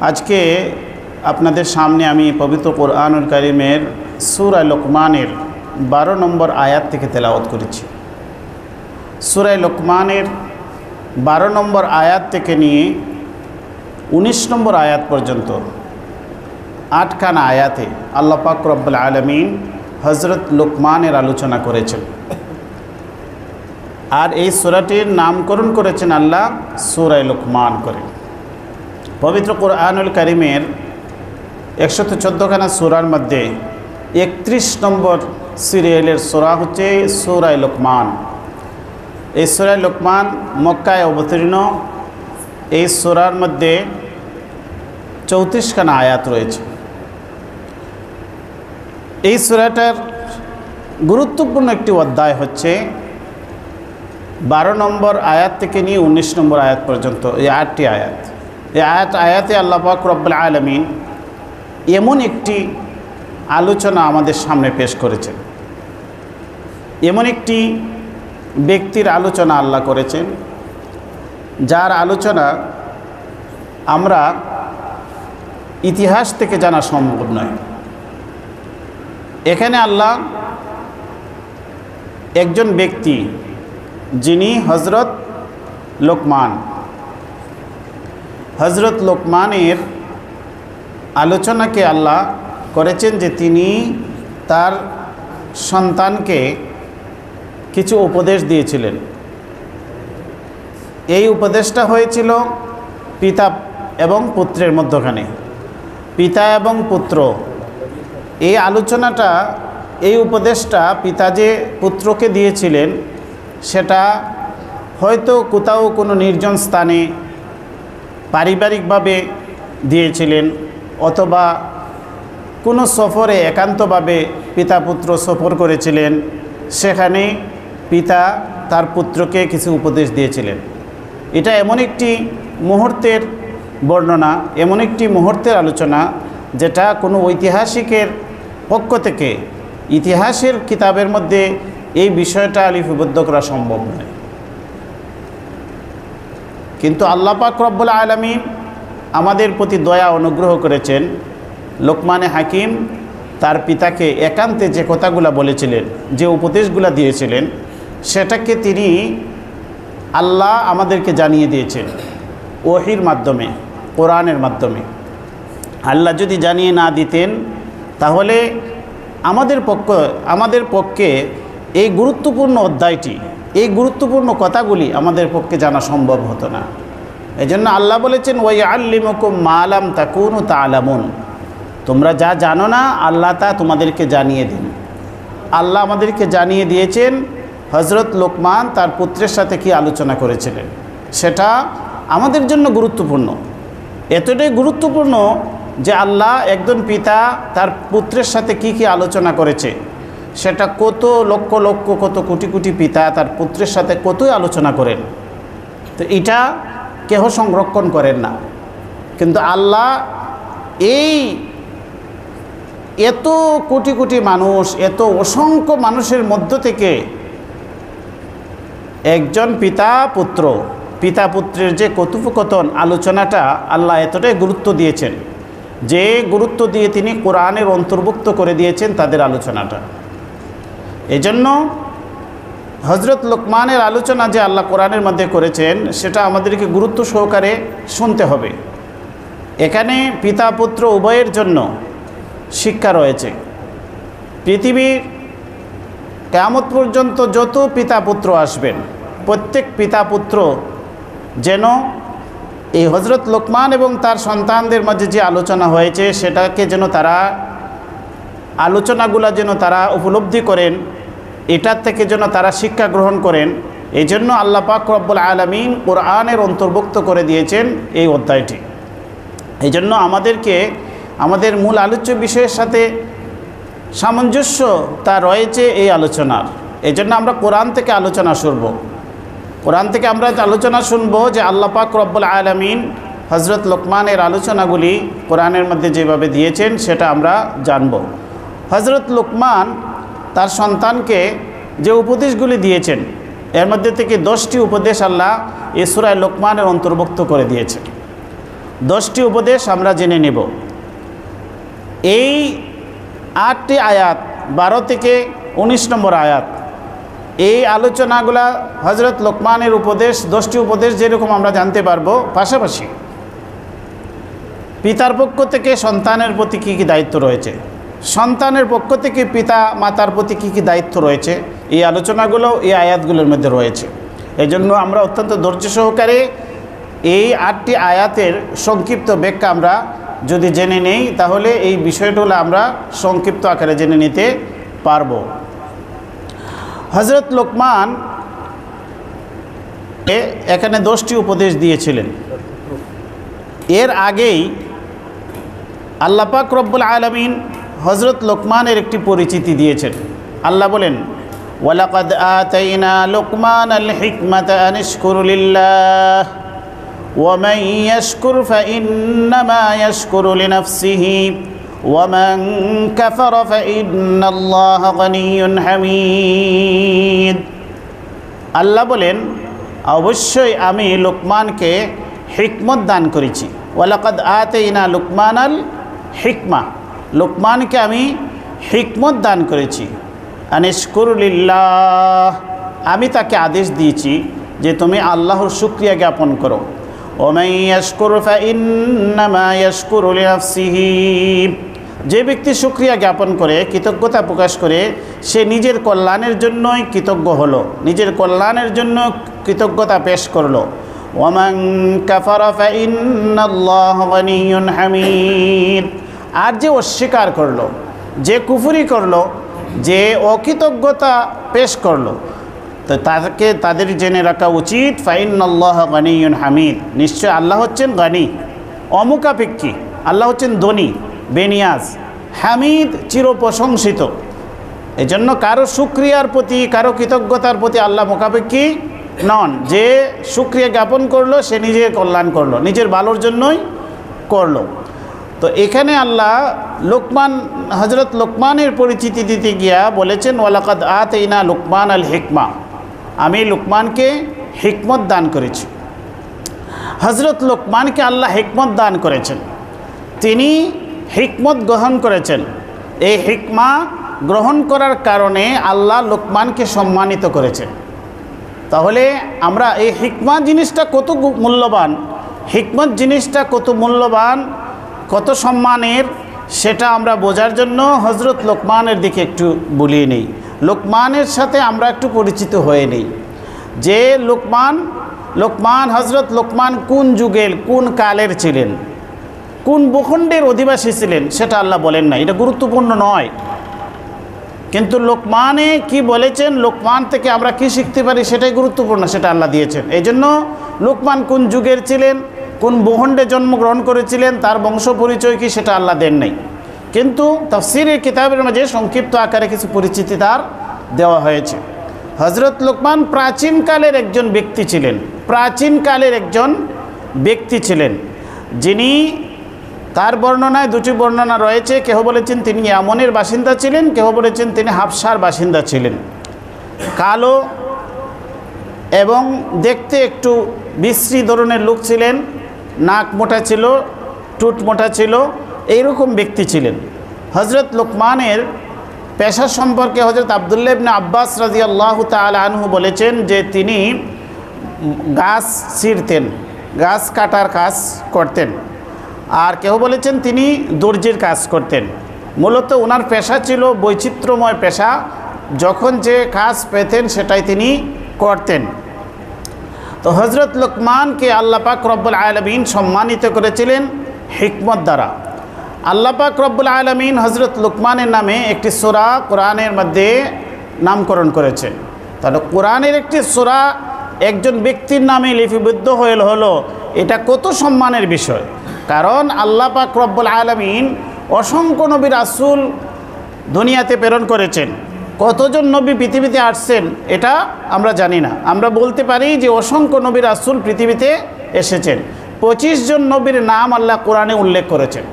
আজকে আপনাদের সামনে আমি পবিত্র কোরআনুল কারীমের সূরা লোকমানের 12 নম্বর আয়াত থেকে তেলাওয়াত করেছি। সূরা লোকমানের 12 নম্বর আয়াত থেকে নিয়ে 19 নম্বর আয়াত পর্যন্ত 8খানা আয়াতে আল্লাহ পাক রব্বুল আলামিন হযরত লোকমানের আলোচনা করেছেন। আর এই সূরাটির নামকরণ করেছেন আল্লাহ সূরা লোকমান করে। পবিত্র কোরআনুল কারীমের 114খানা সূরার মধ্যে 31 নম্বর সিরিয়ালের সূরা হচ্ছে সূরা লোকমান। এই সূরা লোকমান মক্কায় অবতীর্ণ। এই সূরার মধ্যে 34খানা আয়াত রয়েছে। এই সূরাটার গুরুত্বপূর্ণ একটি অধ্যায় হচ্ছে 12 নম্বর আয়াত থেকে নিয়ে 19 নম্বর আয়াত পর্যন্ত এই 8টি আয়াত। এই আয়াতে আল্লাহ পাক রব্বুল আলামিন এমন একটি আলোচনা আমাদের সামনে পেশ করেছেন, এমন একটি ব্যক্তির আলোচনা আল্লাহ করেছেন যার আলোচনা আমরা ইতিহাস থেকে জানা সম্ভব নয়। এখানে আল্লাহ একজন ব্যক্তি যিনি হযরত লোকমানের আলোচনাকে আল্লাহ করেছেন যে তিনি তার সন্তানকে কিছু উপদেশ দিয়েছিলেন। এই উপদেশটা হয়েছিল পিতা এবং পুত্রের মধ্যখানে, পিতা এবং পুত্র। এই আলোচনাটা, এই উপদেশটা পিতা যে পুত্রকে দিয়েছিলেন সেটা হয়তো কোথাও কোনো নির্জন স্থানে পারিবারিকভাবে দিয়েছিলেন, অথবা কোনো সফরে একান্তভাবে পিতা পুত্র সফর করেছিলেন, সেখানে পিতা তার পুত্রকে কিছু উপদেশ দিয়েছিলেন। এটা এমন একটি মুহূর্তের বর্ণনা, এমন একটি মুহূর্তের আলোচনা যেটা কোনো ঐতিহাসিকের পক্ষ থেকে ইতিহাসের কিতাবের মধ্যে এই বিষয়টা লিপিবদ্ধ করা সম্ভব নয়। কিন্তু আল্লাহ পাক রব্বুল আলামিন আমাদের প্রতি দয়া অনুগ্রহ করেছেন। লোকমানে হাকিম তার পিতাকে একান্তে যে কথাগুলো বলেছিলেন, যে উপদেশগুলো দিয়েছিলেন, সেটাকে তিনি আল্লাহ আমাদেরকে জানিয়ে দিয়েছেন ওহীর মাধ্যমে, কোরআনের মাধ্যমে। আল্লাহ যদি জানিয়ে না দিতেন তাহলে আমাদের পক্ষে এই গুরুত্বপূর্ণ অধ্যায়টি, এই গুরুত্বপূর্ণ কথাগুলি আমাদের পক্ষে জানা সম্ভব হতো না। এজন্য আল্লাহ বলেছেন ওয়াইআল্লিমুকুম মা লাম তাকুনু তা'লামুন, তোমরা যা জানো না আল্লাহ তা তোমাদেরকে জানিয়ে দিন। আল্লাহ আমাদেরকে জানিয়ে দিয়েছেন হযরত লোকমান তার পুত্রের সাথে কি আলোচনা করেছিলেন, সেটা আমাদের জন্য গুরুত্বপূর্ণ। এতটাই গুরুত্বপূর্ণ যে আল্লাহ একজন পিতা তার পুত্রের সাথে কি কি আলোচনা করেছে সেটা কত লক্ষ লক্ষ, কত কোটি কোটি পিতা তার পুত্রের সাথে কতই আলোচনা করেন। তো এটা কেহ সংরক্ষণ করেন না। কিন্তু আল্লাহ এই এত কোটি কোটি মানুষ, এত অসংখ্য মানুষের মধ্য থেকে একজন পিতা পুত্রের যে কথোপকথন আলোচনাটা আল্লাহ এতটাই গুরুত্ব দিয়েছেন যে গুরুত্ব দিয়ে তিনি কোরআনের অন্তর্ভুক্ত করে দিয়েছেন তাদের আলোচনাটা। এজন্য হযরত লোকমানের আলোচনা যে আল্লাহ কোরআনের মধ্যে করেছেন সেটা আমাদেরকে গুরুত্ব সহকারে শুনতে হবে। এখানে পিতা পুত্র উভয়ের জন্য শিক্ষা রয়েছে। পৃথিবীর কিয়ামত পর্যন্ত যত পিতা পুত্র আসবেন, প্রত্যেক পিতা পুত্র যেন এই হযরত লোকমান এবং তার সন্তানদের মাঝে যে আলোচনা হয়েছে সেটাকে যেন তারা, আলোচনাগুলো যেন তারা উপলব্ধি করেন, এটার থেকে যেন তারা শিক্ষা গ্রহণ করেন। এই জন্য আল্লাহ পাক রব্বুল আলামিন কোরআনের অন্তর্ভুক্ত করে দিয়েছেন এই অধ্যায়টি। এই জন্য আমাদেরকে আমাদের মূল আলোচ্য বিষয়ের সাথে সামঞ্জস্যতা রয়েছে এই আলোচনার। এই জন্য আমরা কোরআন থেকে আলোচনা শুনব, কোরআন থেকে আমরা আলোচনা শুনব যে আল্লাহ পাক রব্বুল আলামিন হযরত লোকমানের আলোচনাগুলি কোরআনের মধ্যে যেভাবে দিয়েছেন সেটা আমরা জানব। হযরত লোকমান তার সন্তানকে যে উপদেশগুলি দিয়েছেন এর মধ্যে থেকে 10টি উপদেশ আল্লাহ এই সূরা লোকমানের অন্তর্ভুক্ত করে দিয়েছেন। 10টি উপদেশ আমরা জেনে নেব। এই 8টি আয়াত 12 থেকে 19 নম্বর আয়াত, এই আলোচনাগুলা হযরত লোকমানের উপদেশ, 10টি উপদেশ যেরকম আমরা জানতে পারবো, পাশাপাশি পিতার পক্ষ থেকে সন্তানের প্রতি কী কী দায়িত্ব রয়েছে, সন্তানের পক্ষ থেকে পিতা মাতার প্রতি কী কী দায়িত্ব রয়েছে, এই আলোচনাগুলো এই আয়াতগুলোর মধ্যে রয়েছে। এজন্য আমরা অত্যন্ত ধৈর্য সহকারে এই 8টি আয়াতের সংক্ষিপ্ত ব্যাখ্যা আমরা যদি জেনে নেই, তাহলে এই বিষয়গুলো আমরা সংক্ষিপ্ত আকারে জেনে নিতে পারব। হযরত লোকমান এখানে 10টি উপদেশ দিয়েছিলেন। এর আগেই আল্লাহ পাক রব্বুল আলামিন হযরত লোকমানের একটি পরিচিতি দিয়েছেন। আল্লাহ বলেন, ওয়ালাকাদ আতাইনা লোকমানাল হিকমাতা আন ইশকুর লিল্লাহ ওয়া মান ইয়াশকুর ফাইন্নামা ইয়াশকুরু লিনাফসিহি ওয়া মান কাফারা ফাইন্নাল্লাহা গানিয়্যুন হামিদ। আল্লাহ বলেন, অবশ্যই আমি লোকমানকে হিকমত দান করেছি। ওয়ালাকাদ আতাইনা লোকমানাল হিকমা, লোকমানকে আমি হিকমত দান করেছি। আনিশকুর লিল্লাহ, আমি তাকে আদেশ দিয়েছি যে তুমি আল্লাহর শুকরিয়া জ্ঞাপন করো। ওমান ইয়াশকুর ফাইন্নামা ইয়াশকুরু লিনাফসিহি, যে ব্যক্তি শুকরিয়া জ্ঞাপন করে, কৃতজ্ঞতা প্রকাশ করে, সে নিজের কল্যাণের জন্যই কৃতজ্ঞ হলো, নিজের কল্যাণের জন্য কৃতজ্ঞতা পেশ করলো। ওয়ামান কাফারা ফাইন্নাল্লাহা গানিয়্যুন হামিদ, আর যে অস্বীকার করলো, যে কুফরি করলো, যে অকৃতজ্ঞতা পেশ করলো, তো তাদের জেনে রাখা উচিত ফাইন্নাল্লাহা গানিয়্যুন হামিদ, নিশ্চয় আল্লাহ হচ্ছেন গানি, অমুখাপেক্ষী, আল্লাহ হচ্ছেন ধনী, বেনিয়াজ, হামিদ, চিরপ্রশংসিত। এজন্য কারো শুকরিয়ার প্রতি, কারো কৃতজ্ঞতার প্রতি আল্লাহ মুখাপেক্ষী নন। যে শুকরিয়া জ্ঞাপন করলো সে নিজের কল্যাণ করলো, নিজের ভালোর জন্যই করলো। তো এখানে আল্লাহ হযরত লোকমানের পরিচিতি দিতে গিয়া বলেছেন, ওয়ালাকাদ আতাইনা লোকমানাল হিকমা, আমি লোকমানকে হিকমত দান করেছি। হযরত লোকমানকে আল্লাহ হিকমত দান করেছেন, তিনি হিকমত গ্রহণ করেছেন। এই হিকমা গ্রহণ করার কারণে আল্লাহ লোকমানকে সম্মানিত করেছেন। তাহলে আমরা এই হিকমা জিনিসটা কত মূল্যবান, হিকমত জিনিসটা কত মূল্যবান, কত সম্মানের, সেটা আমরা বোঝার জন্য হযরত লোকমানের দিকে একটু বলিয়ে নেই, লোকমানের সাথে আমরা একটু পরিচিত হয়ে নেই। যে লোকমান হযরত লোকমান কোন যুগের, কোন কালের ছিলেন, কোন ভূখণ্ডের অধিবাসী ছিলেন, সেটা আল্লাহ বলেন না, এটা গুরুত্বপূর্ণ নয়। কিন্তু লোকমানে কি বলেছেন, লোকমান থেকে আমরা কি শিখতে পারি, সেটাই গুরুত্বপূর্ণ, সেটা আল্লাহ দিয়েছেন। এই জন্য লোকমান কোন যুগের ছিলেন, কোন ভূখণ্ডে জন্মগ্রহণ করেছিলেন, তার বংশ পরিচয় কি, সেটা আল্লাহ দেন নাই। কিন্তু তাফসীরের কিতাবের মাঝে সংক্ষিপ্ত আকারে কিছু পরিচিতি তার দেওয়া হয়েছে। হযরত লোকমান প্রাচীনকালের একজন ব্যক্তি ছিলেন, প্রাচীনকালের একজন ব্যক্তি ছিলেন, যিনি, তার বর্ণনায় দুটি বর্ণনা রয়েছে। কেহ বলেছেন তিনি ইয়ামনের বাসিন্দা ছিলেন, কেহ বলেছেন তিনি হাবশার বাসিন্দা ছিলেন। কালো এবং দেখতে একটু বিশ্রী ধরনের লোক ছিলেন, নাক মোটা ছিল, টুট মোটা ছিল, এইরকম ব্যক্তি ছিলেন। হযরত লোকমানের পেশা সম্পর্কে হযরত আব্দুল্লাহ ইবনে আব্বাস রাদিয়াল্লাহু তাআলা আনহু বলেছেন যে তিনি গাছ ছিঁড়তেন, গাছ কাটার কাজ করতেন। আর কেউ বলেছেন তিনি দর্জির কাজ করতেন। মূলত ওনার পেশা ছিল বৈচিত্র্যময় পেশা, যখন যে কাজ পেতেন সেটাই তিনি করতেন। তো হযরত লোকমানকে আল্লাহ পাক রব্বুল আলামিন সম্মানিত করেছিলেন হিকমত দ্বারা। আল্লাহ পাক রব্বুল আলামিন হযরত লোকমানের নামে একটি সূরা কোরআনের মধ্যে নামকরণ করেছেন। তাহলে কোরআনের একটি সূরা একজন ব্যক্তির নামে লিপিবদ্ধ হলো, এটা কত সম্মানের বিষয়। কারণ আল্লাহ পাক রব্বুল আলামিন অসংখ্য নবী রাসূল দুনিয়াতে প্রেরণ করেছেন। কতজন নবী পৃথিবীতে আসছেন এটা আমরা জানি না। আমরা বলতে পারি যে অসংখ্য নবী রাসূল পৃথিবীতে এসেছেন। 25 জন নবীর নাম আল্লাহ কোরআনে উল্লেখ করেছেন,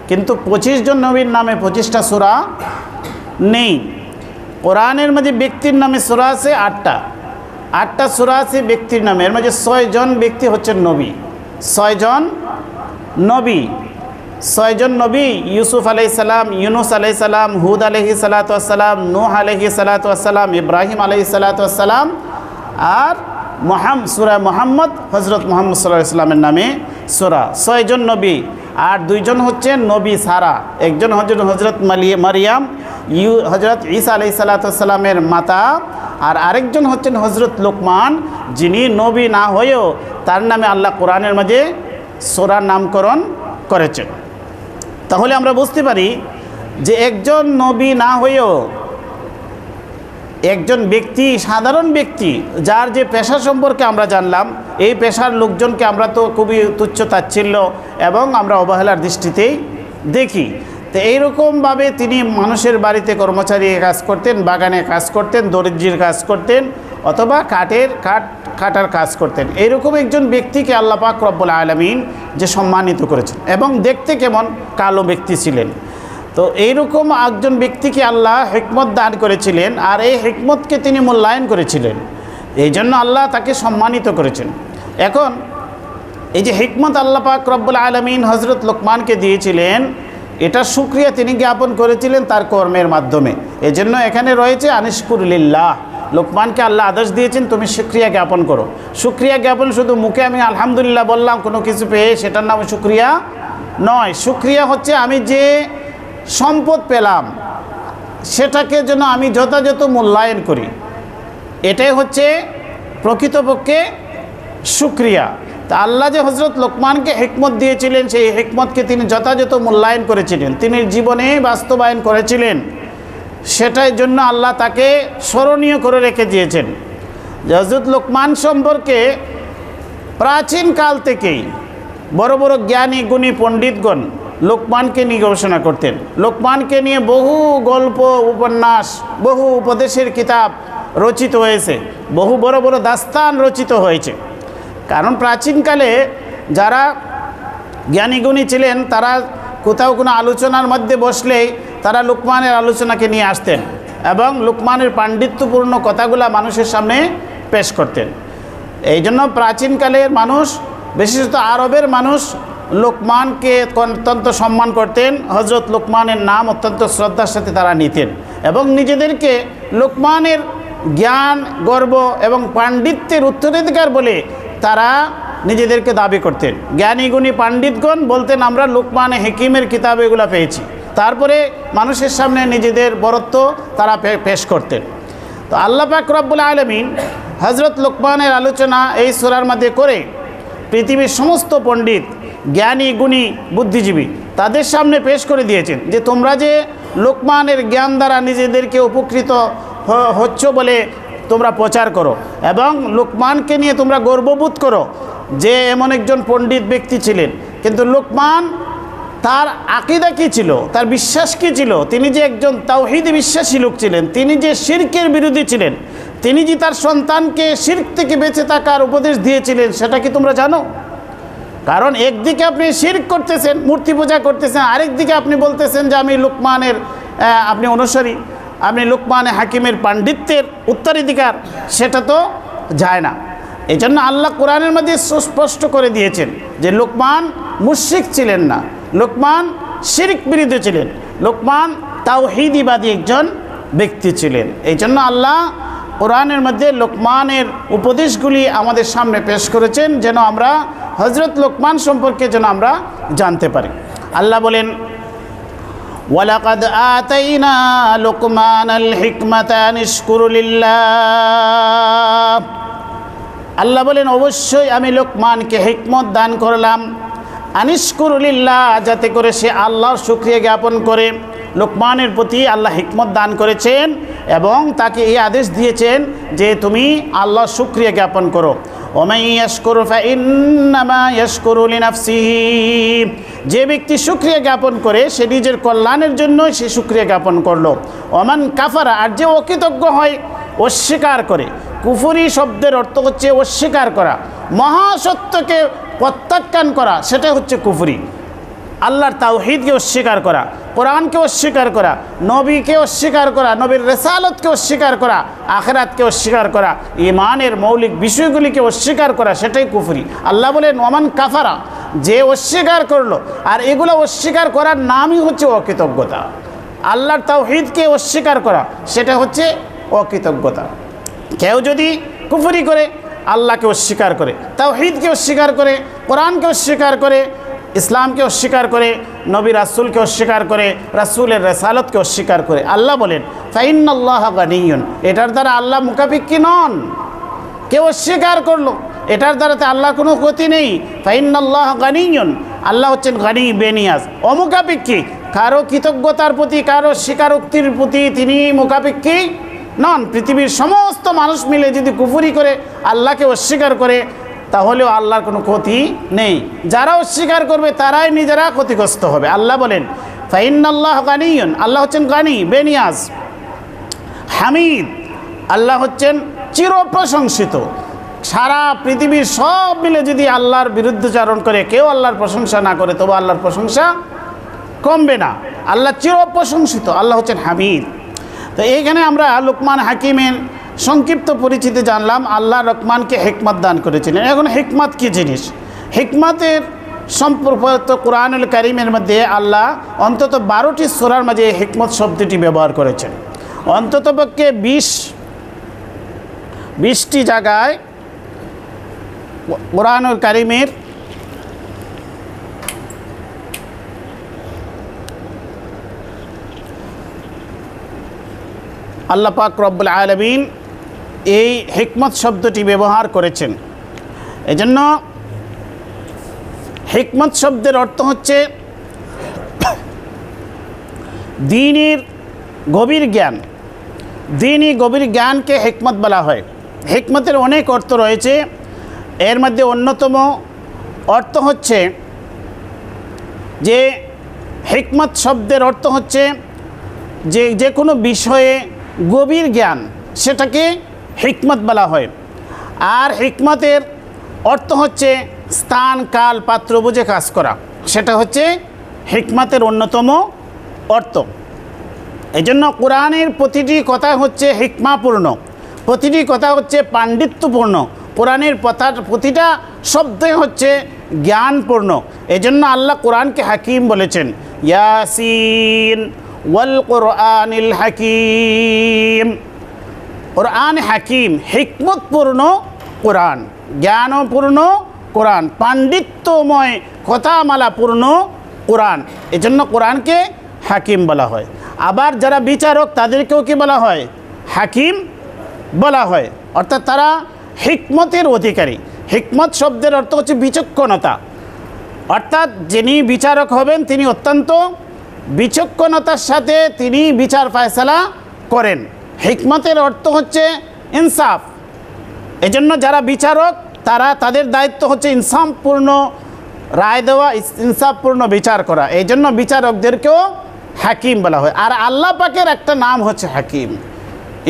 কিন্তু 25 জন নবীর নামে 25টা সূরা নেই। কোরআনের মধ্যে ব্যক্তির নামে সূরা আছে 8টা সূরা আছে ব্যক্তির নামে। এর মধ্যে 6 জন ব্যক্তি হচ্ছেন নবী, 6 জন নবী, 6 জন নবী, ইউসুফ আলাইহিসসালাম, ইউনুস আলাইহিসসালাম, হুদ আলাইহিসসালাম, নূহ আলাইহিসসালাম, ইব্রাহিম আলাইহিসসালাম, আর সূরা মুহাম্মদ, হযরত মুহাম্মদ সাল্লাল্লাহু আলাইহি ওয়াসাল্লামের নামে সূরা। 6 জন নবী, আর 2 জন হচ্ছেন নবী সারা, একজন হযরত মারিয়াম, হযরত ঈসা আলাইহিসসালামের মাতা, আর আরেকজন হচ্ছেন হযরত লোকমান, যিনি নবী না হয়েও তার নামে আল্লাহ কোরআনের মাঝে সূরার নামকরণ করেছেন। তাহলে আমরা বুঝতে পারি যে একজন নবী না হয়েও একজন ব্যক্তি, সাধারণ ব্যক্তি, যার যে পেশা সম্পর্কে আমরা জানলাম, এই পেশার লোকজনকে আমরা তো খুবই তুচ্ছ তাচ্ছিল্য এবং আমরা অবহেলার দৃষ্টিতেই দেখি। তো এইরকমভাবে তিনি মানুষের বাড়িতে কর্মচারী কাজ করতেন, বাগানে কাজ করতেন, দর্জির কাজ করতেন, অথবা কাটার কাজ করতেন। এইরকম একজন ব্যক্তিকে আল্লাহ পাক রব্বুল আলামিন যে সম্মানিত করেছেন, এবং দেখতে কেমন কালো ব্যক্তি ছিলেন। তো এইরকম একজন ব্যক্তিকে আল্লাহ হিকমত দান করেছিলেন, আর এই হিকমতকে তিনি মূল্যায়ন করেছিলেন, এই জন্য আল্লাহ তাকে সম্মানিত করেছেন। এখন এই যে হিকমত আল্লাহ পাক রব্বুল আলামিন হযরত লোকমানকে দিয়েছিলেন, এটা শুকরিয়া তিনি জ্ঞাপন করেছিলেন তার কর্মের মাধ্যমে। এজন্য এখানে রয়েছে আনিশকুর লিল্লাহ। লোকমানকে আল্লাহ আদেশ দিয়েছেন তুমি শুকরিয়া জ্ঞাপন করো। শুকরিয়া জ্ঞাপন শুধু মুখে আমি আলহামদুলিল্লাহ বললাম কোনো কিছু পেয়ে, সেটার নাম শুকরিয়া নয়। শুকরিয়া হচ্ছে আমি যে সম্পদ পেলাম সেটাকে যেন আমি যথাযথ মূল্যায়ন করি, এটাই হচ্ছে প্রকৃতপক্ষে শুকরিয়া। তা আল্লাহ যে হযরত লোকমানকে হিকমত দিয়েছিলেন, সেই হিকমতকে তিনি যথাযথ মূল্যায়ন করেছিলেন, তিনি জীবনে বাস্তবায়ন করেছিলেন, সেটার জন্য আল্লাহ তাকে স্মরণীয় করে রেখে দিয়েছেন। হযরত লোকমান সম্পর্কে প্রাচীন কাল থেকেই বড় বড় জ্ঞানী গুণী পণ্ডিতগণ লোকমানকে নিয়ে গবেষণা করতেন। লোকমানকে নিয়ে বহু গল্প, উপন্যাস, বহু উপদেশের কিতাব রচিত হয়েছে, বহু বড় বড় দাস্তান রচিত হয়েছে। কারণ প্রাচীনকালে যারা জ্ঞানীগুণী ছিলেন, তারা কোথাও কোনো আলোচনার মধ্যে বসলেই তারা লোকমানের আলোচনাকে নিয়ে আসতেন এবং লোকমানের পাণ্ডিত্যপূর্ণ কথাগুলা মানুষের সামনে পেশ করতেন। এই জন্য প্রাচীনকালের মানুষ, বিশেষত আরবের মানুষ, লোকমানকে অত্যন্ত সম্মান করতেন। হযরত লোকমানের নাম অত্যন্ত শ্রদ্ধার সাথে তারা নিতেন এবং নিজেদেরকে লোকমানের জ্ঞান, গর্ব এবং পাণ্ডিত্যের উত্তরাধিকার বলে তারা নিজেদেরকে দাবি করতেন। জ্ঞানী গুণী পাণ্ডিতগণ বলতেন আমরা লোকমানে হিকিমের কিতাব এগুলো পেয়েছি, তারপরে মানুষের সামনে নিজেদের বরত্ব তারা পেশ করতেন। তো আল্লাহ পাক রব্বুল আলামিন হযরত লোকমানের আলোচনা এই সূরার মধ্যে করে পৃথিবীর সমস্ত পণ্ডিত, জ্ঞানী গুণী বুদ্ধিজীবী তাদের সামনে পেশ করে দিয়েছেন যে তোমরা যে লোকমানের জ্ঞান দ্বারা নিজেদেরকে উপকৃত হচ্ছ বলে তোমরা প্রচার করো এবং লোকমানকে নিয়ে তোমরা গর্ববোধ করো যে এমন একজন পণ্ডিত ব্যক্তি ছিলেন, কিন্তু লোকমান তার আকীদা কী ছিল, তার বিশ্বাস কী ছিল, তিনি যে একজন তাওহীদে বিশ্বাসী লোক ছিলেন, তিনি যে শিরকের বিরোধী ছিলেন, তিনি যে তার সন্তানকে শিরক থেকে বেঁচে থাকার উপদেশ দিয়েছিলেন, সেটা কি তোমরা জানো? কারণ একদিকে আপনি শিরক করতেছেন, মূর্তি পূজা করতেছেন, আরেকদিকে আপনি বলতেছেন যে আমি লোকমানের আপনি অনুসারী, আপনি লোকমানে হাকিমের পাণ্ডিত্যের উত্তরাধিকার, সেটা তো যায় না। এই জন্য আল্লাহ কোরআনের মধ্যে সুস্পষ্ট করে দিয়েছেন যে লোকমান মুশরিক ছিলেন না, লোকমান শিরক বিরোধী ছিলেন, লোকমান তাওহীদবাদী একজন ব্যক্তি ছিলেন। এই জন্য আল্লাহ কোরআনের মধ্যে লোকমানের উপদেশগুলি আমাদের সামনে পেশ করেছেন যেন আমরা হযরত লোকমান সম্পর্কে যেন আমরা জানতে পারি। আল্লাহ বলেন ওয়ালাকাদ আতাইনা লুকমানাল হিকমাতা আনিশকুর লিল্লাহ। আল্লাহ বলেন অবশ্যই আমি লোকমানকে হিকমত দান করলাম, আনিশকুর লিল্লাহ, যাতে করে সে আল্লাহর শুকরিয়া জ্ঞাপন করে। লোকমানের প্রতি আল্লাহ হিকমত দান করেছেন এবং তাকে এই আদেশ দিয়েছেন যে তুমি আল্লাহর শুকরিয়া জ্ঞাপন করো। ওমান ইয়াশকুর ফাইন্নামা ইয়াশকুরু লিনাফসিহি, যে ব্যক্তি শুকরিয়া জ্ঞাপন করে সে নিজের কল্যাণের জন্যই সে শুকরিয়া জ্ঞাপন করলো। ওমান কাফারা, আর যে অকৃতজ্ঞ হয়, অস্বীকার করে, কুফরি শব্দের অর্থ হচ্ছে অস্বীকার করা, মহাসত্যকে প্রত্যাখ্যান করা, সেটা হচ্ছে কুফরি। আল্লাহর তাওহীদকে অস্বীকার করা, কোরআনকে অস্বীকার করা, নবীকে অস্বীকার করা, নবীর রিসালাতকে অস্বীকার করা, আখিরাতকে অস্বীকার করা, ঈমানের মৌলিক বিষয়গুলিকে অস্বীকার করা, সেটাই কুফরি। আল্লাহ বলেন ওমান কাফারা, যে অস্বীকার করলো, আর এগুলো অস্বীকার করার নামই হচ্ছে অকৃতজ্ঞতা। আল্লাহর তাওহীদকে অস্বীকার করা সেটা হচ্ছে অকৃতজ্ঞতা। কেউ যদি কুফরি করে, আল্লাহকে অস্বীকার করে, তাওহীদকে অস্বীকার করে, কোরআনকে অস্বীকার করে, ইসলামকে অস্বীকার করে, নবী রাসূলকে অস্বীকার করে, রাসূলের রিসালাতকে অস্বীকার করে, আল্লাহ বলেন ফাইন্নাল্লাহা গানিয়্যুন, এটার দ্বারা আল্লাহ মুকাফিক্কি নন। কেউ অস্বীকার করলো, এটার দ্বারাতে আল্লাহর কোনো ক্ষতি নেই। ফাইন্নাল্লাহা গানিয়্যুন, আল্লাহ হচ্ছেন গানি, বেনিয়াজ, অমুকাফিক্কি। কারো কৃতজ্ঞতার প্রতি, কারো স্বীকারোক্তির প্রতি তিনি মুকাফিক্কি নন। পৃথিবীর সমস্ত মানুষ মিলে যদি কুফরি করে, আল্লাহকে অস্বীকার করে, তাহলেও আল্লাহর কোনো ক্ষতি নেই। যারা অস্বীকার করবে তারাই নিজেরা ক্ষতিগ্রস্ত হবে। আল্লাহ বলেন ফাইন্নাল্লাহা গানিয়্যুন, আল্লাহ হচ্ছেন গানি, বেনিয়াজ, হামিদ, আল্লাহ হচ্ছেন চিরপ্রশংসিত। সারা পৃথিবীর সব মিলে যদি আল্লাহর বিরুদ্ধচারণ করে, কেউ আল্লাহর প্রশংসা না করে, তবে আল্লাহর প্রশংসা কমবে না। আল্লাহ চিরপ্রশংসিত, আল্লাহ হচ্ছেন হামিদ। তো এইখানে আমরা লুকমান হাকিমের সংক্ষিপ্ত পরিচিতি জানলাম। আল্লাহ লুকমানকে হিকমত দান করেছিলেন। এখন হিকমত কী জিনিস? হিকমতের সম্পর্কিত কোরআনুল কারীমের মধ্যে আল্লাহ অন্তত 12টি সূরার মাঝে হিকমত শব্দটি ব্যবহার করেছেন। অন্ততপক্ষে 20টি জায়গায় কোরআনুল কারীমের আল্লাহ পাক রব্বুল আলামিন এই হিকমত শব্দটি ব্যবহার করেছেন। এজন্য হিকমত শব্দের অর্থ হচ্ছে দ্বীনের গভীর জ্ঞান। দ্বীনি গভীর জ্ঞানকে হিকমত বলা হয়। হিকমতের অনেক অর্থ রয়েছে, এর মধ্যে অন্যতম অর্থ হচ্ছে যে হিকমত শব্দের অর্থ হচ্ছে যে কোনো বিষয়ে গভীর জ্ঞান, সেটাকে হিকমত বলা হয়। আর হিকমতের অর্থ হচ্ছে স্থান, কাল, পাত্র বুঝে কাজ করা, সেটা হচ্ছে হিকমতের অন্যতম অর্থ। এজন্য কোরআনের প্রতিটি কথা হচ্ছে হিকমাপূর্ণ, প্রতিটি কথা হচ্ছে পাণ্ডিত্যপূর্ণ, কোরআনের প্রতিটা শব্দই হচ্ছে জ্ঞানপূর্ণ। এজন্য আল্লাহ কোরআনকে হাকিম বলেছেন, ইয়াসিন ওয়াল কোরআনিল হাকিম। কোরআন হাকিম, হিকমতপূর্ণ কোরআন, জ্ঞানপূর্ণ কোরআন, পাণ্ডিত্যময় কথামালাপূর্ণ কোরআন। এজন্য কোরআনকে হাকিম বলা হয়। আবার যারা বিচারক তাদেরকেও কি বলা হয়? হাকিম বলা হয়। অর্থাৎ তারা হিকমতের অধিকারী। হিকমত শব্দের অর্থ হচ্ছে বিচক্ষণতা। অর্থাৎ যিনি বিচারক হবেন তিনি অত্যন্ত বিচক্ষণতার সাথে তিনি বিচার ফায়সালা করেন। হিকমতের অর্থ হচ্ছে ইনসাফ। এজন্য যারা বিচারক তাদের দায়িত্ব হচ্ছে ইনসাফপূর্ণ রায় দেওয়া, ইনসাফপূর্ণ বিচার করা। এই জন্য বিচারকদেরকেও হাকিম বলা হয়। আর আল্লাহ পাকের একটা নাম হচ্ছে হাকিম,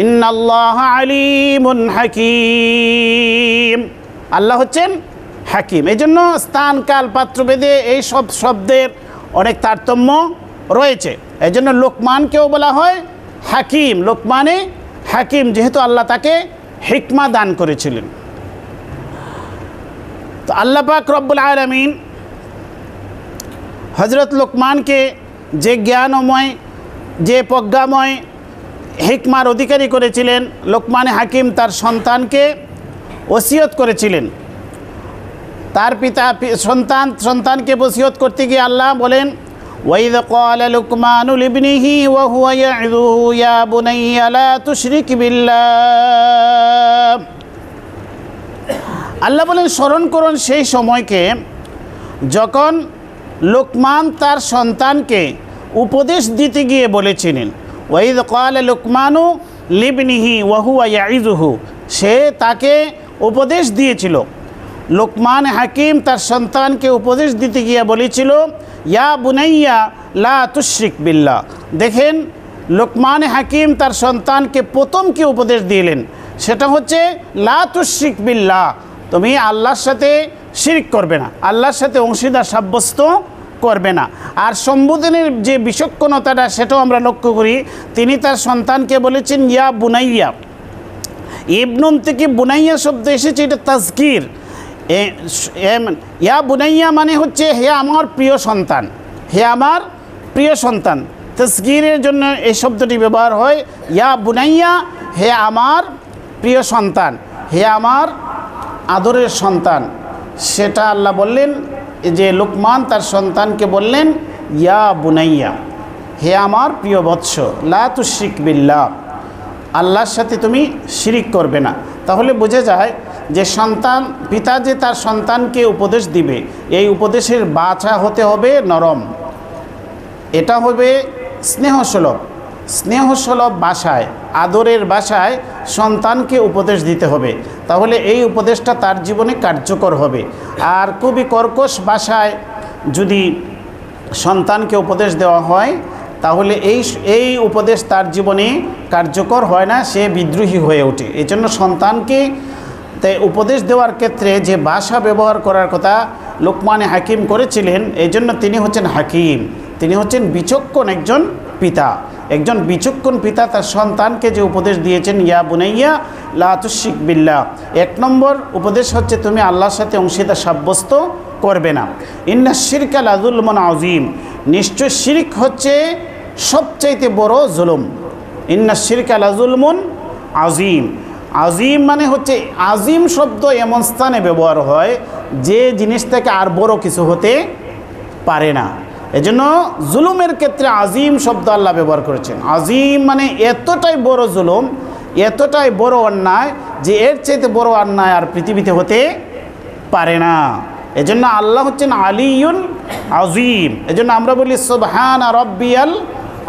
ইন্নাল্লাহা আলিমুন হাকিম। আল্লাহ হচ্ছেন হাকিম। এই জন্য স্থান, কাল, পাত্রভেদে এই সব শব্দের অনেক তারতম্য রয়েছে। এই জন্য লোকমানকেও বলা হয় হাকিম, লোকমানে হাকিম, যেহেতু আল্লাহ তাকে হিকমা দান করেছিলেন। তো আল্লাহ পাক রব্বুল আলামিন হযরত লোকমানকে যে জ্ঞানময়, যে প্রজ্ঞাময় হিকমার অধিকারী করেছিলেন, লোকমানে হাকিম তার সন্তানকে ওসিয়ত করেছিলেন। তার পিতা সন্তানকে ওসিয়ত করতে গিয়ে আল্লাহ বলেন, ওয়াইদ ক্বালা লুকমানু লিবনিহি ওয়া হুয়া ইয়া'যুহু ইয়া বুনাইয়া লা তুশরিক বিল্লাহ। আল্লাহ বলেন স্মরণ করুন সেই সময়কে যখন লোকমান তার সন্তানকে উপদেশ দিতে গিয়ে বলেছিলেন, ওয়াইদ ক্বালা লুকমানু লিবনিহি ওয়া হুয়া ইয়া'যুহু, সে তাকে উপদেশ দিয়েছিল। লোকমান হাকিম তার সন্তানকে উপদেশ দিতে গিয়ে বলেছিল, ইয়া বুনাইয়া লা তুশরিক বিল্লাহ। দেখেন লোকমান হাকিম তার সন্তানকে প্রথম কি উপদেশ দিলেন, সেটা হচ্ছে লা তুশরিক বিল্লাহ, তুমি আল্লাহর সাথে শিরক করবে না, আল্লাহর সাথে অংশীদার সাব্যস্ত করবে না। আর সম্বোধনের যে বিচক্ষণতাটা সেটাও আমরা লক্ষ্য করি। তিনি তার সন্তানকে বলেছেন ইয়া বুনাইয়া। ইবনুন থেকে বুনাইয়া শব্দ এসেছে, এটা তাজকির। ইয়া বুনাইয়া মানে হচ্ছে হে আমার প্রিয় সন্তান, হে আমার প্রিয় সন্তান। তাসগীরের জন্য এই শব্দটি ব্যবহার হয়, ইয়া বুনাইয়া, হে আমার প্রিয় সন্তান, হে আমার আদরের সন্তান। সেটা আল্লাহ বললেন যে লুকমান তার সন্তানকে বললেন, ইয়া বুনাইয়া, হে আমার প্রিয় বৎস, লা তুশরিক বিল্লাহ, আল্লাহর সাথে তুমি শিরিক করবে না। তাহলে বোঝা যায় যে সন্তান, পিতা যে তার সন্তানকে উপদেশ দিবে, এই উপদেশের বাচা হতে হবে নরম, এটা হবে স্নেহসুলভ, স্নেহসুলভ ভাষায়, আদরের ভাষায় সন্তানকে উপদেশ দিতে হবে। তাহলে এই উপদেশটা তার জীবনে কার্যকর হবে। আর খুবই কর্কশ ভাষায় যদি সন্তানকে উপদেশ দেওয়া হয়, তাহলে এই উপদেশ তার জীবনে কার্যকর হয় না, সে বিদ্রোহী হয়ে ওঠে। এই জন্য সন্তানকে উপদেশ দেওয়ার ক্ষেত্রে যে ভাষা ব্যবহার করার কথা লোকমানে হাকিম করেছিলেন, এই জন্য তিনি হচ্ছেন হাকিম, তিনি হচ্ছেন বিচক্ষণ একজন পিতা। একজন বিচক্ষণ পিতা তার সন্তানকে যে উপদেশ দিয়েছেন, ইয়া বুনাইয়া লা তুশরিক বিল্লাহ, 1 নম্বর উপদেশ হচ্ছে তুমি আল্লাহর সাথে অংশীদার সাব্যস্ত করবে না। ইন্না শিরকা লাযুলমুন আযীম, নিশ্চয় শিরক হচ্ছে সবচাইতে বড় জুলুম। ইন্না শিরকা লাযুলমুন আযীম, আজিম মানে হচ্ছে, আজিম শব্দ এমন স্থানে ব্যবহার হয় যে জিনিস থেকে আর বড় কিছু হতে পারে না। এজন্য জুলুমের ক্ষেত্রে আজিম শব্দ আল্লাহ ব্যবহার করেছেন। আজিম মানে এতটাই বড় জুলুম, এতটাই বড় অন্যায় যে এর চাইতে বড় অন্যায় আর পৃথিবীতে হতে পারে না। এজন্য আল্লাহ হচ্ছেন আলিয়ুন আজিম। এজন্য আমরা বলি সুবহানা রাব্বিয়াল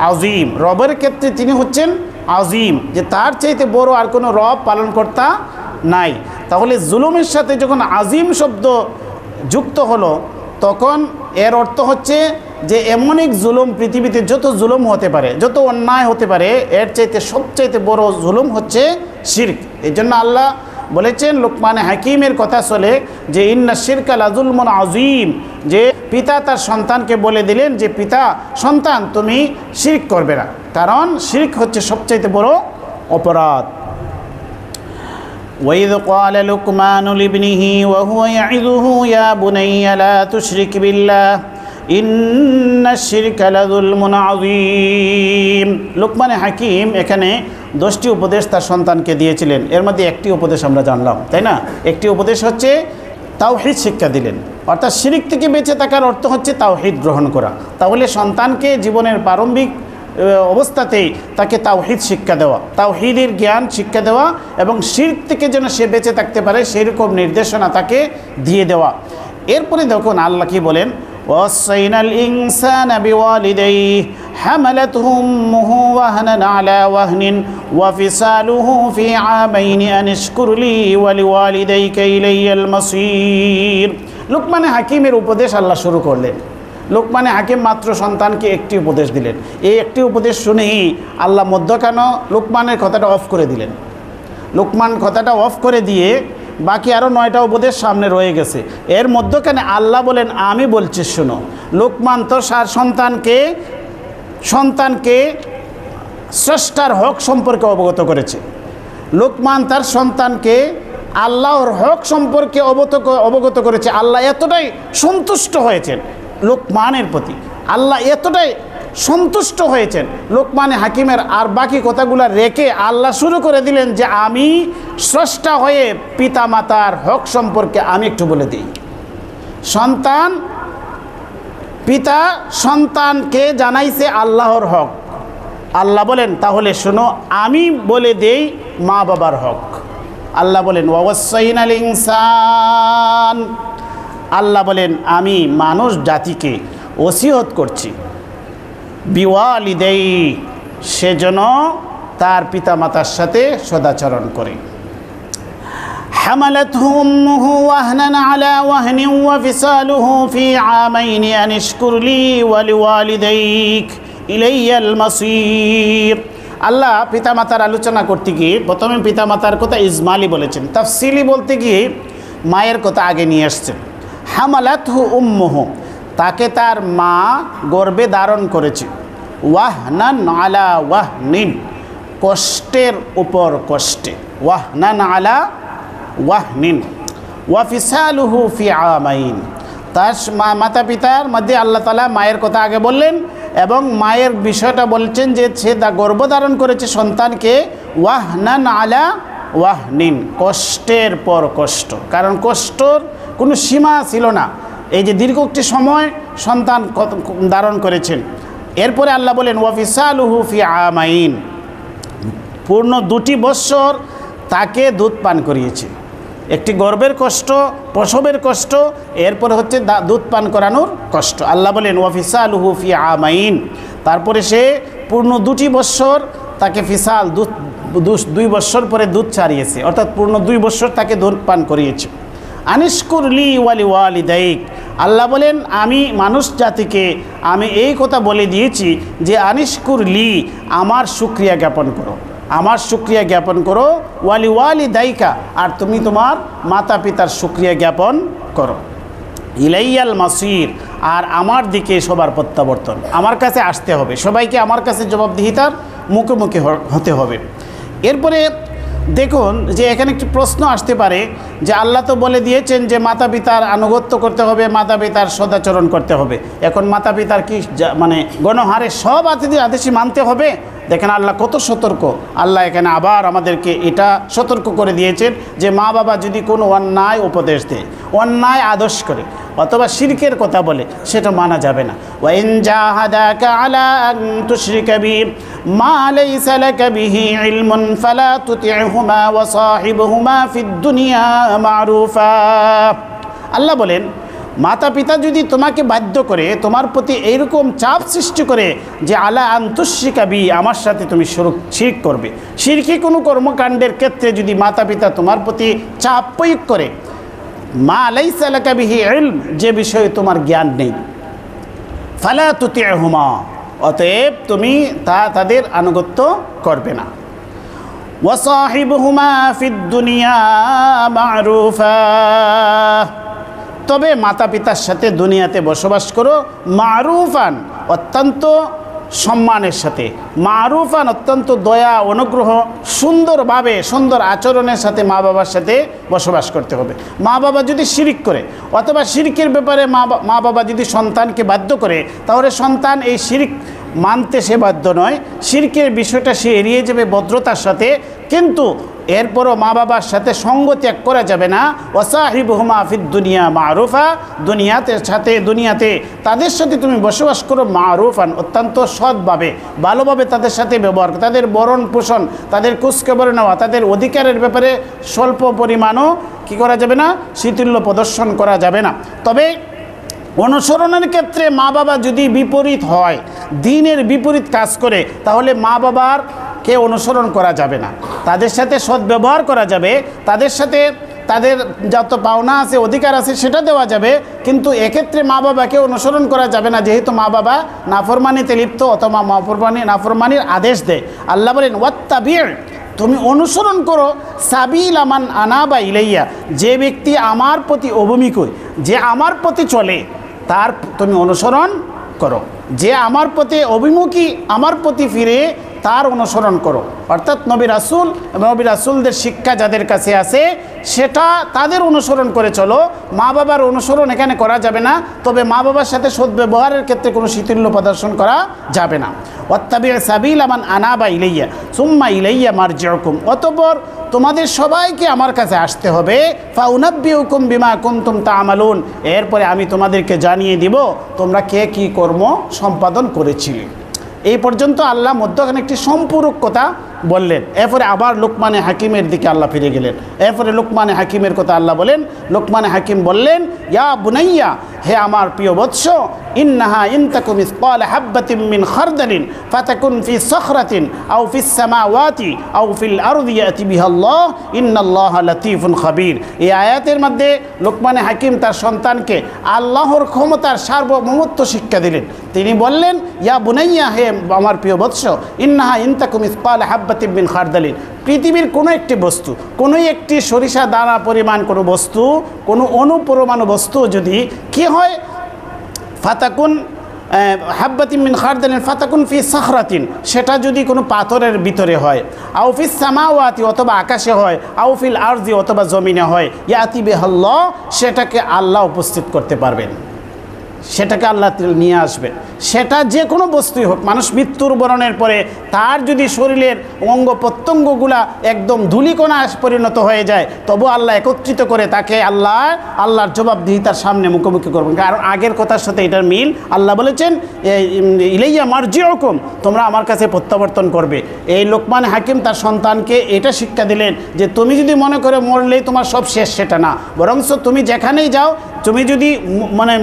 আজিম, রবের ক্ষেত্রে তিনি হচ্ছেন আজিম, যে তার চাইতে বড় আর কোনো রব পালনকর্তা নাই। তাহলে জুলুমের সাথে যখন আজিম শব্দ যুক্ত হলো, তখন এর অর্থ হচ্ছে যে এমন এক জুলুম, পৃথিবীতে যত জুলুম হতে পারে, যত অন্যায় হতে পারে, এর চাইতে সবচাইতে বড় জুলুম হচ্ছে শিরক। এই জন্য আল্লাহ বলেছেন, লোকমানে হাকিমের কথা চলে যে ইন্না শিরকা লাযুলমুন আযীম, যে পিতা তার সন্তানকে বলে দিলেন যে পিতা, সন্তান তুমি শিরক করবে না, কারণ শিরক হচ্ছে সবচাইতে বড় অপরাধ। وَإِذْ قَالَ لُقْمَانُ لِابْنِهِ وَهُوَ يَعِظُهُ يَا بُنَيَّ لَا تُشْرِكْ بِاللَّهِ إِنَّ الشِّرْكَ لَظُلْمٌ عَظِيمٌ। লোকমানে হাকিম এখানে 10টি উপদেশ তার সন্তানকে দিয়েছিলেন। এর মধ্যে একটি উপদেশ আমরা জানলাম, তাই না? একটি উপদেশ হচ্ছে তাওহীদ শিক্ষা দিলেন, অর্থাৎ শিরক থেকে বেঁচে থাকার অর্থ হচ্ছে তাওহীদ গ্রহণ করা। তাহলে সন্তানকে জীবনের প্রারম্ভিক অবস্থাতেই তাকে তাওহীদ শিক্ষা দেওয়া, তাওহীদের জ্ঞান শিক্ষা দেওয়া, এবং শিরক থেকে যেন সে বেঁচে থাকতে পারে সেরকম নির্দেশনা তাকে দিয়ে দেওয়া। এরপরে দেখুন আল্লাহ কি বলেন, ওয়াসাইনাল ইনসানা বিওয়ালিদাইহি হামালাতহু উম্মুহু ওয়াহনান আলা ওয়াহনিন ওয়া ফিসালুহু ফি আমাইনি আন ইশকুর লি ওয়া লিওয়ালিদাইকা ইলাইয়াল মাসীর। লোকমানে হাকিমের উপদেশ আল্লাহ শুরু করলেন। লোকমানে হাকিম মাত্র সন্তানকে একটি উপদেশ দিলেন। এই একটি উপদেশ শুনেই আল্লাহ মধ্যখানে লোকমানের কথাটা অফ করে দিলেন। লোকমান কথাটা অফ করে দিয়ে বাকি আরও 9টা উপদেশ সামনে রয়ে গেছে। এর মধ্যখানে আল্লাহ বলেন, আমি বলছি শোনো। লোকমান তো সন্তানকে স্রষ্টার হক সম্পর্কে অবগত করেছে। লোকমান তার সন্তানকে আল্লাহর হক সম্পর্কে অবগত করেছে। আল্লাহ এতটাই সন্তুষ্ট হয়েছেন লোকমানের প্রতি, আল্লাহ এতটাই সন্তুষ্ট হয়েছেন লোকমানে হাকিমের। আর বাকি কথাগুলো রেখে আল্লাহ শুরু করে দিলেন যে আমি স্রষ্টা হয়ে পিতা মাতার হক সম্পর্কে আমি একটু বলে দিই। পিতা সন্তানকে জানাইছে আল্লাহর হক। আল্লাহ বলেন, তাহলে শোনো আমি বলে দেই মা বাবার হক। আল্লাহ বলেন ওয়াসাইনাল ইনসান, আল্লাহ বলেন আমি মানুষ জাতিকে ওসিয়ত করছি বিওয়ালিদাইহি, সেজন্য তার পিতামাতার সাথে সদাচরণ করে। হামালাতহু উম্মুহু ওয়াহনান আলা ওয়াহনিন ওয়া ফিসালুহু ফি আমাইনি আন ইশকুর লি ওয়া লিওয়ালিদাইক ইলাইয়াল মাসীর। আল্লাহ পিতামাতার আলোচনা করতে গিয়ে প্রথমে পিতামাতার কথা ইজমালি বলেছেন, তাফসিলি বলতে গিয়ে মায়ের কথা আগে নিয়ে আসছেন। হামালাতহু উম্মুহু, তাকে তার মা গর্ভে ধারণ করেছে। ওয়াহনান আলা ওয়াহনিন, কষ্টের উপর কষ্টে। ওয়াহনান আলা ওয়াহনিন, ওয়া ফিসালুহু ফি আমাইন। তার মাতা পিতার মধ্যে আল্লাহ তাআলা মায়ের কথা আগে বললেন এবং মায়ের বিষয়টা বলছেন যে সে গর্ভধারণ করেছে সন্তানকে ওয়াহনান আলা ওয়াহনিন, কষ্টের পর কষ্ট, কারণ কষ্টর কোনো সীমা ছিল না। এই যে দীর্ঘ একটি সময় সন্তান ধারণ করেছেন। এরপরে আল্লাহ বলেন ওয়া ফিসালুহু ফি আমাইন, পূর্ণ 2 বৎসর তাকে দুধ পান করিয়েছে। একটি গর্ভের কষ্ট, প্রসবের কষ্ট, এরপরে হচ্ছে দুধ পান করানোর কষ্ট। আল্লাহ বলেন ওয়া ফিসালুহু ফি আমাইন, তারপরে সে পূর্ণ 2 বৎসর তাকে ফিসাল দুধ 2 বৎসর পরে দুধ ছাড়িয়েছে, অর্থাৎ পূর্ণ 2 বৎসর তাকে দুধ পান করিয়েছে। আনিশকুর লি ওয়ালি ওয়ালিদাইক, আল্লাহ বলেন আমি মানুষ জাতিকে আমি এই কথা বলে দিয়েছি যে আনিশকুর লি, আমার শুকরিয়া জ্ঞাপন করো, আমার শুকরিয়া জ্ঞাপন করো, ওয়ালি ওয়ালিদাইকা, আর তুমি তোমার মাতা পিতার শুকরিয়া জ্ঞাপন করো। ইলাইয়াল মাসির, আর আমার দিকে সবার প্রত্যাবর্তন, আমার কাছে আসতে হবে, সবাইকে আমার কাছে জবাবদিহিতার মুখোমুখি হতে হবে। এরপরে দেখুন যে এখানে একটি প্রশ্ন আসতে পারে যে আল্লাহ তো বলে দিয়েছেন যে মাতা পিতার আনুগত্য করতে হবে, মাতা পিতার সদাচরণ করতে হবে, এখন মাতা পিতার কি মানে গণহারে সব আদেশই মানতে হবে? দেখেন আল্লাহ কত সতর্ক। আল্লাহ এখানে আবার আমাদেরকে এটা সতর্ক করে দিয়েছেন যে মা বাবা যদি কোনো অন্যায় উপদেশ দেয়, অন্যায় আদর্শ করে অথবা শিরকের কথা বলে, সেটা মানা যাবে না। ওয়াইন জাহাদাকা আলা আন তুশরিকা বি মা লাইসা লাকা বিহি ইলমুন ফালা তুতি'হুমা ওয়া সাহিবহুমা ফিদ দুনিয়া মা'রুফা। আল্লাহ বলেন মাতা পিতা যদি তোমাকে বাধ্য করে, তোমার প্রতি এইরকম চাপ সৃষ্টি করে যে আলা আন্তুশরিকা বি, আমার সাথে তুমি শিরক করবে, শিরকি কোনো কর্মকাণ্ডের ক্ষেত্রে যদি মাতা পিতা তোমার প্রতি চাপ প্রয়োগ করে, মা লাইসা লাকা বিহি ইলম, যে বিষয়ে তোমার জ্ঞান নেই, ফালা তুতি'হুমা, অতএব তুমি তাদের আনুগত্য করবে না। ওয়া সাহিবহুমা ফিদ দুনিয়া মা'রুফা, তবে মাতা পিতার সাথে দুনিয়াতে বসবাস করো মারুফান, অত্যন্ত সম্মানের সাথে, মারুফান অত্যন্ত দয়া অনুগ্রহ সুন্দরভাবে সুন্দর আচরণের সাথে মা বাবার সাথে বসবাস করতে হবে। মা বাবা যদি শিরিক করে অথবা শিরিকের ব্যাপারে মা বাবা যদি সন্তানকে বাধ্য করে, তাহলে সন্তান এই শিরিক মানতে সে বাধ্য নয়, শিরকের বিষয়টা সে এড়িয়ে যাবে ভদ্রতার সাথে, কিন্তু এরপরও মা বাবার সাথে সঙ্গ ত্যাগ করা যাবে না। ওয়াসাহিবহুমা ফিদ দুনিয়া মারুফা, দুনিয়াতে তাদের সাথে তুমি বসবাস করো মারুফান, অত্যন্ত সৎভাবে ভালোভাবে তাদের সাথে ব্যবহার, তাদের বরণ পোষণ, তাদের খোঁজখবর নেওয়া, তাদের অধিকারের ব্যাপারে স্বল্প পরিমাণও কী করা যাবে না, শীতল্য প্রদর্শন করা যাবে না। তবে অনুসরণের ক্ষেত্রে মা বাবা যদি বিপরীত হয়, দ্বীনের বিপরীত কাজ করে, তাহলে মা বাবারকে অনুসরণ করা যাবে না, তাদের সাথে সদ্ব্যবহার করা যাবে, তাদের সাথে তাদের যত পাওনা আছে অধিকার আছে সেটা দেওয়া যাবে, কিন্তু এক্ষেত্রে মা বাবাকে অনুসরণ করা যাবে না, যেহেতু মা বাবা নাফরমানিতে লিপ্ত অথবা নাফরমানির আদেশ দেয়। আল্লাহ বলেন ওয়াত্তাবি', তুমি অনুসরণ করো সাবিল আমান আনাবা ইলাইয়া, যে ব্যক্তি আমার প্রতি অভিমুখী, যে আমার প্রতি চলে তার তুমি অনুসরণ করো, যে আমার প্রতি অভিমুখী, আমার প্রতি ফিরে তার অনুসরণ করো। অর্থাৎ নবী রাসূলদের শিক্ষা যাদের কাছে আছে সেটা তাদের অনুসরণ করে চলো। মা বাবার অনুসরণ এখানে করা যাবে না, তবে মা বাবার সাথে সদ্ব্যবহারের ক্ষেত্রে কোনো শীতল্য প্রদর্শন করা যাবে না। ওয়াত্তাবি' সাবিলা মান আনাবা ইলাইয়া সুম্মা ইলাইয়া মারজিউকুম, অতঃপর তোমাদের সবাইকে আমার কাছে আসতে হবে। ফাউনাব্বিউকুম বিমা কুনতুম তা'মালুন, এরপরে আমি তোমাদেরকে জানিয়ে দিব তোমরা কে কী কর্ম সম্পাদন করেছিলে। এই পর্যন্ত আল্লাহ মধ্যখানে একটি সম্পূরক কথা বললেন। এরপরে আবার লুকমানে হাকিমের দিকে আল্লাহ ফিরে গেলেন। এরপরে লুকমানে হাকিমের কথা আল্লাহ বলেন। লুকমানে হাকিম বললেন, ইয়া বুনাইয়া, হে আমার প্রিয় বৎস, ইন্নাহা ইনতাকু মিসকালা হাববাতিন মিন খারদালিন ফাতাকুন ফি সখরাতিন আও ফিস সামাওয়াতি আও ফিল আরদি ইয়াতি বিহাল্লাহ ইন্নাল্লাহা লাতীফুন খাবীর। এই আয়াতের মধ্যে লুকমানে হাকিম তার সন্তানকে আল্লাহর ক্ষমতার সার্বভৌমত্ব শিক্ষা দিলেন। তিনি বললেন, ইয়া বুনাইয়া, হে আমার প্রিয় বৎস, ইন্নাহা ইনতাকু মিসকালা হাববাতিন মিন খারদালিন, পৃথিবীর কোনো একটি বস্তু, কোনো একটি সরিষা দানা পরিমাণ কোনো বস্তু, কোনো অনুপরমাণু বস্তু যদি কি হয়, ফাতাকুন হাব্বাতিন মিন খারদালিন ফাতাকুন ফি সাখরাতিন, সেটা যদি কোনো পাথরের ভিতরে হয়, আও ফিস সামাওয়াতি অথবা আকাশে হয়, আও ফিল আরজি অথবা জমিনে হয়, ইয়াতি বিহাল্লাহ, সেটাকে আল্লাহ উপস্থিত করতে পারবেন, সেটাকে আল্লাহ নিয়ে আসবেন। সেটা যে কোনো বস্তুই হোক, মানুষ মৃত্যুর বরণের পরে তার যদি শরীরের অঙ্গ প্রত্যঙ্গগুলা একদম ধূলিকণা পরিণত হয়ে যায়, তবু আল্লাহ একত্রিত করে তাকে আল্লাহর জবাবদিহিতার সামনে মুখোমুখি করবেন। কারণ আগের কথার সাথে এটার মিল। আল্লাহ বলেছেন ইলাইয়া মারজিউকুম, তোমরা আমার কাছে প্রত্যাবর্তন করবে। এই লোকমান হাকিম তার সন্তানকে এটা শিক্ষা দিলেন যে তুমি যদি মনে করে মরলেই তোমার সব শেষ, সেটা না, বরঞ্চ তুমি যেখানেই যাও, তুমি যদি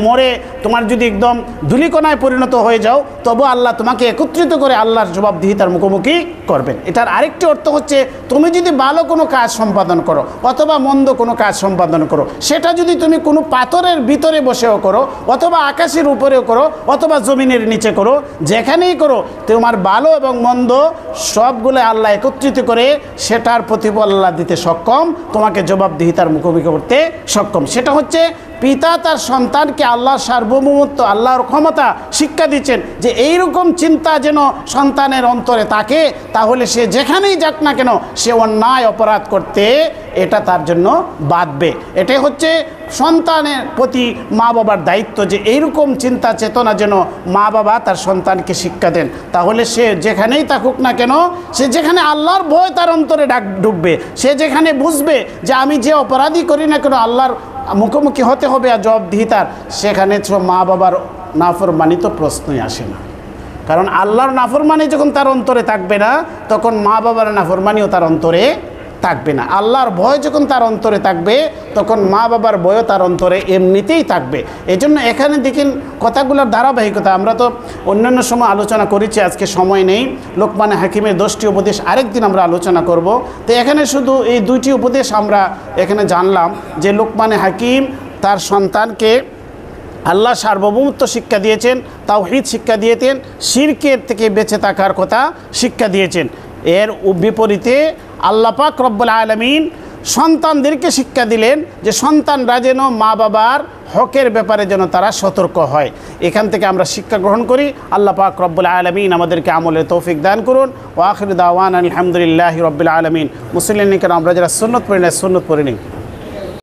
মরে তোমার যদি একদম ধূলিকণায় পরিণত হয়ে যাও, তবু আল্লাহ তোমাকে একত্রিত করে আল্লাহর জবাবদিহিতার মুখোমুখি করবেন। এটার আরেকটি অর্থ হচ্ছে, তুমি যদি ভালো কোনো কাজ সম্পাদন করো অথবা মন্দ কোনো কাজ সম্পাদন করো, সেটা যদি তুমি কোনো পাথরের ভিতরে বসেও করো অথবা আকাশের উপরেও করো অথবা জমিনের নিচে করো, যেখানেই করো, তোমার ভালো এবং মন্দ সবগুলো আল্লাহ একত্রিত করে সেটার প্রতিফল আল্লাহ দিতে সক্ষম, তোমাকে জবাবদিহিতার মুখোমুখি করতে সক্ষম। সেটা হচ্ছে পিতা তার সন্তানকে আল্লাহর সার্বভৌমত্ব, আল্লাহর ক্ষমতা শিক্ষা দিচ্ছেন যে এইরকম চিন্তা যেন সন্তানের অন্তরে থাকে, তাহলে সে যেখানেই যাক না কেন সে অন্যায় অপরাধ করতে এটা তার জন্য বাঁধবে। এটাই হচ্ছে সন্তানের প্রতি মা বাবার দায়িত্ব, যে এইরকম চিন্তা চেতনা যেন মা বাবা তার সন্তানকে শিক্ষা দেন। তাহলে সে যেখানেই থাকুক না কেন, সে যেখানে আল্লাহর ভয় তার অন্তরে ঢুকবে, সে যেখানে বুঝবে যে আমি যে অপরাধী করি না কেন আল্লাহর মুখোমুখি হতে হবে আর জবাবদিহিতার, সেখানে মা বাবার নাফরমানি তো প্রশ্নই আসে না। কারণ আল্লাহর নাফরমানি যখন তার অন্তরে থাকবে না, তখন মা বাবার নাফরমানিও তার অন্তরে থাকবে না। আল্লাহর ভয় যখন তার অন্তরে থাকবে, তখন মা বাবার ভয়ও তার অন্তরে এমনিতেই থাকবে। এই জন্য এখানে দেখেন কথাগুলোর ধারাবাহিকতা। আমরা তো অন্যান্য সময় আলোচনা করেছি, আজকে সময় নেই। লোকমান হাকিমের 10টি উপদেশ আরেকদিন আমরা আলোচনা করব। তো এখানে শুধু এই 2টি উপদেশ আমরা এখানে জানলাম, যে লোকমান হাকিম তার সন্তানকে আল্লাহ সার্বভৌমত্ব শিক্ষা দিয়েছেন, তাওহীদ শিক্ষা দিয়েছেন, শিরকের থেকে বেঁচে থাকার কথা শিক্ষা দিয়েছেন। এর বিপরীতে আল্লাহ পাক রব্বুল আলামিন সন্তানদেরকে শিক্ষা দিলেন যে সন্তানরা যেন মা বাবার হকের ব্যাপারে যেন তারা সতর্ক হয়। এখান থেকে আমরা শিক্ষা গ্রহণ করি। আল্লাহ পাক রব্বুল আলামিন আমাদেরকে আমলের তৌফিক দান করুন। ওয়া আখিরু দাওয়ানা আলহামদুলিল্লাহি রব্বিল আলামিন। মুসলিম আমরা যারা সুন্নত পড়ি না, সুন্নত পড়ে নিই।